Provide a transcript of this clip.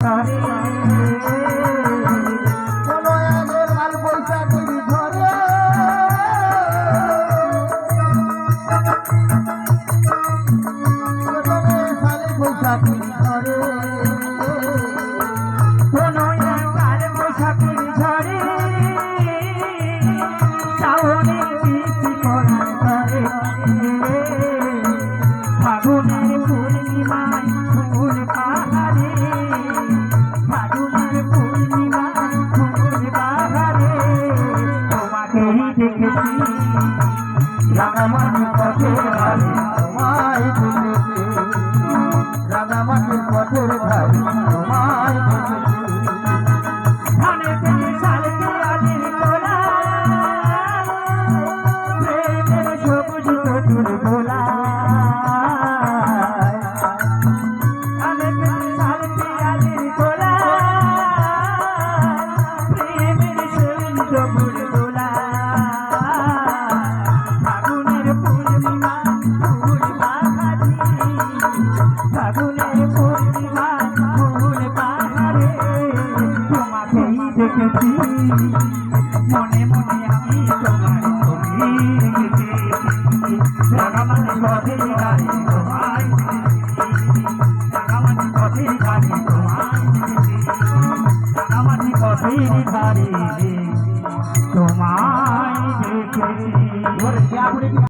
তারে প্রলয়ের লাল বৈশাখীর ঝরে বৈশাখীর ঝরে প্রলয়ের লাল বৈশাখীর ঝরে শ্রাবণের বৃষ্টি পড়ার পরে ফাগুনের পূর্ণিমায় ফুল পাহাড়ে ফাগুনের পূর্ণিমায় ফুল পাহাড়ে তোমাকেই দেখেছি রাঙামাটির পথের ধারে তোমায় দেখেছি রাঙামাটির পথের ধারে তোমায় দেখেছি ধানের থেকে শালকে আদির তোলা প্রেমের সবুজ নতুন ভোলা ধানের থেকে শালকে আদির তোলা প্রেমের সবুজ ভোলা ফাগুনের পূর্ণিমা ফুল পাহাড়ি ফাগুনের পূর্ণিমা ফুল পাহাড়ে তোমাকেই দেখেছি মনে মনে আমি তোমার ছবি রেখেছি রাঙামাটি পথের গাড়ি তোমায় রাঙামাটি পথের গাড়ি তোমায় রাঙামাটি পথের গাড়ি